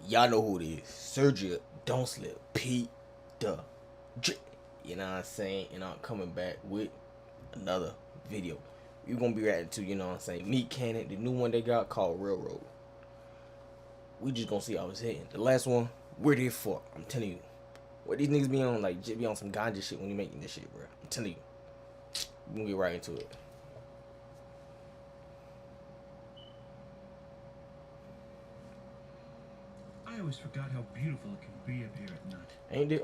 Y'all know who it is. Sergio, don't slip. Pete the J. You know what I'm saying? And I'm coming back with another video. We're gonna be reacting to, you know what I'm saying, Meat Canyon, the new one they got called Railroad. We just gonna see how it's hitting. The last one, we're there for. I'm telling you. What these niggas be on, like, just be on some ganja shit when you making this shit, bro. I'm telling you. We're gonna get right into it. I always forgot how beautiful it can be up here at night. Ain't it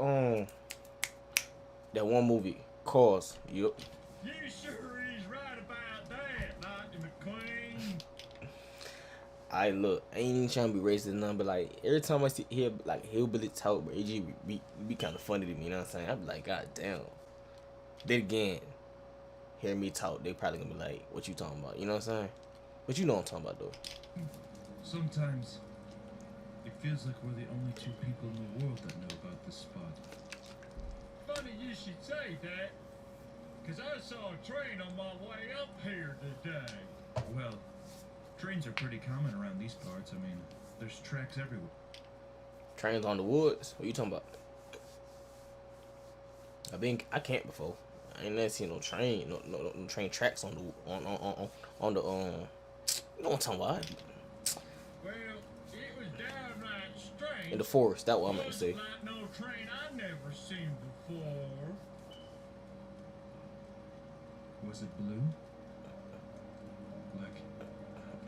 that one movie, Cause? Yup. You sure is right about that, Lightning McQueen. I look, I ain't even trying to be racist or nothing, but like every time I hear like hillbilly talk, bro, it just be kind of funny to me. You know what I'm saying? I be like, God damn. Then again, hear me talk, they probably gonna be like, "What you talking about?" You know what I'm saying? But you know what I'm talking about though. Sometimes it feels like we're the only two people in the world that know about this spot. Funny you should say that, because I saw a train on my way up here today. Well, trains are pretty common around these parts. I mean, there's tracks everywhere. Trains on the woods. What you talking about? I camped before. I ain't never seen no train, no train tracks on the you know what I'm talking about? Well, it was downright strange. In the forest. That's what I meant to say. Like no train I never seen before. Was it blue? Like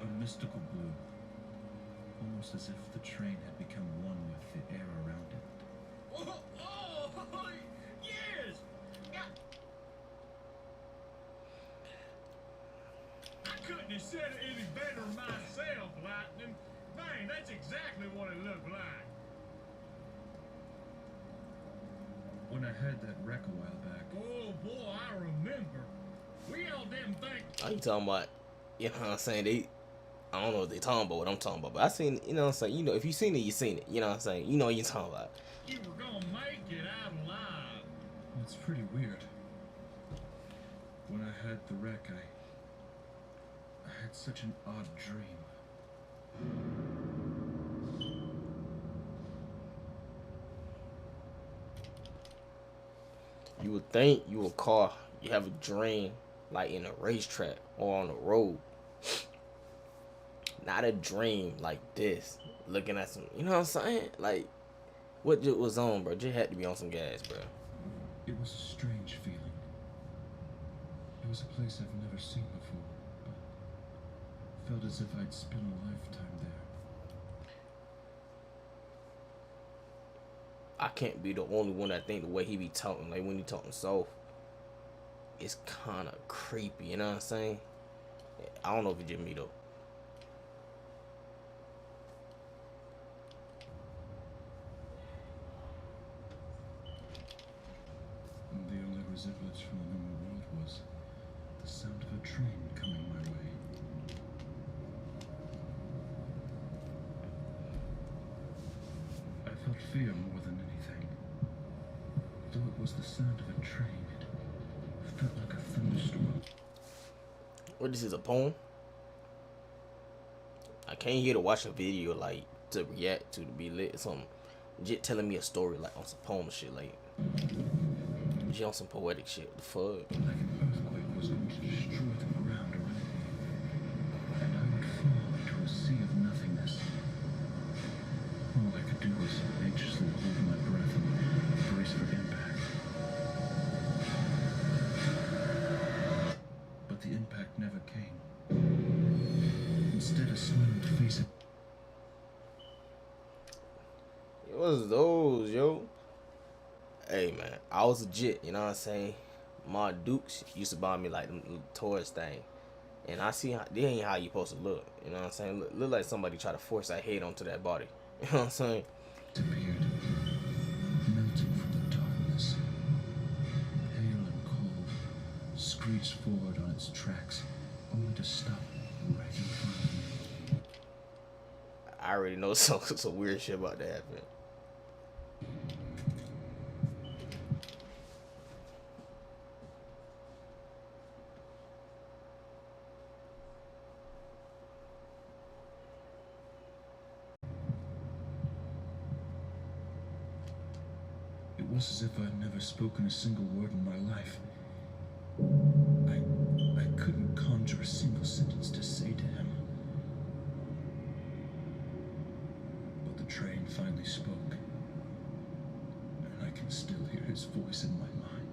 a mystical blue. Almost as if the train had become one with the air around it. Oh, yes! I couldn't have said it any better myself, Lightning. Man, that's exactly what it looked like. When I had that wreck a while back. Oh boy, I remember. We all didn't think. Are you talking about? You know what I'm saying? I don't know what they talking about. What I'm talking about, but I seen. You know what I'm saying? You know, if you seen it, you seen it. You know what I'm saying? You know what you talking about. You were gonna make it out alive. It's pretty weird. When I had the wreck, I had such an odd dream. You would think you a car, you have a dream like in a racetrack or on the road. Not a dream like this. Looking at some, you know what I'm saying? Like, what just was on, bro? Just had to be on some gas, bro. It was a strange feeling. It was a place I've never seen before, but felt as if I'd spent a lifetime there. I can't be the only one that think the way he be talking, like when he talking soft, it's kind of creepy. You know what I'm saying? I don't know if it's just me though. The only resemblance from the normal world was the sound of a train coming my way. I felt fear more than anything. Though it was the sound of a train, it felt like a thunderstorm. What, this is a poem? I came here to watch a video, like to react to be lit or something. Just telling me a story like on some poem shit, like just on some poetic shit. The fuck? Like an earthquake was going to destroy the ground around me, and I would fall into a sea of nothingness. All I could do was anxiously hold my breath and brace for impact. But the impact never came. Instead, a smooth face. It was those, yo. Hey man, I was legit, you know what I'm saying? My Dukes used to buy me like them little toys thing. And I see how they ain't how you supposed to look. You know what I'm saying? Look like somebody try to force that head onto that body. You know what I'm saying? Disappeared, melting from the darkness. Pale and cold, screeched forward on its tracks, only to stop right in front of me. I already know some weird shit about that happening. It was as if I'd never spoken a single word in my life. I couldn't conjure a single sentence to say to him. But the train finally spoke, and I can still hear his voice in my mind.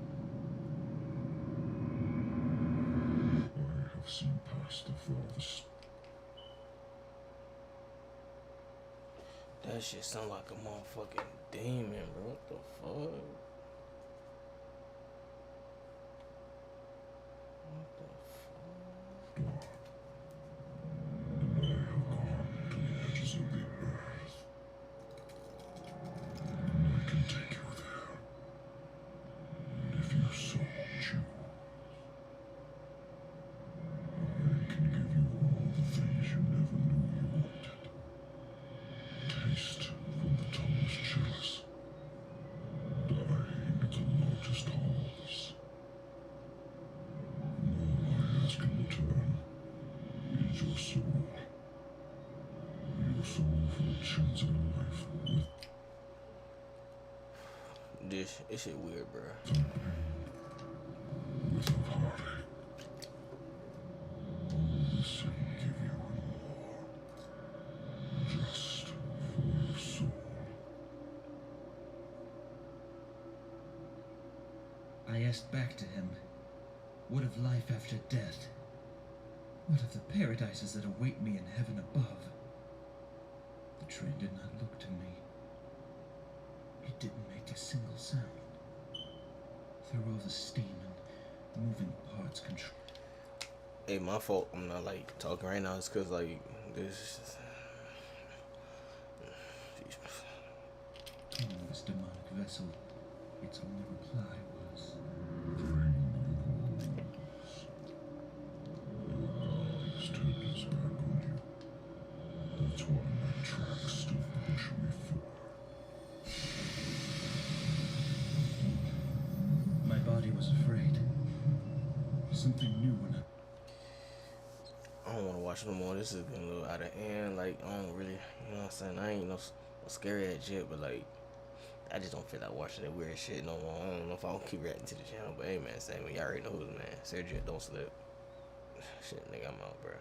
I have seen past the farthest. That shit sound like a motherfucking demon, bro. What the fuck? What the fuck? And I have gone to the edges of the earth. And I can take you there. If you so choose. I can give you all the things you never knew you wanted. Taste from the tallest chalice. Dine at the largest halls. And all I ask in return is your soul. Your soul for a chance at a life This shit weird, bro. without heartache. All this I can give you and more. Just for your soul. I asked back to him, what of life after death? What of the paradises that await me in heaven above? The train did not look to me. It didn't make a single sound. Through all the steam and moving parts control. Hey, my fault. I'm not like talking right now. It's cause like this. Calling this demonic vessel, its only reply was, He's turned his back on you. That's why my tracks still push me forward. my body was afraid. Something new when I don't want to watch no more. This is getting a little out of hand. Like, I don't really, you know what I'm saying? I ain't no scary ass shit, but like, I just don't feel like watching that weird shit no more. I don't know if I'll keep reacting to the channel, but hey, man, same. Y'all already know who's man. Sergio, don't slip. Shit, nigga, I'm out, bro.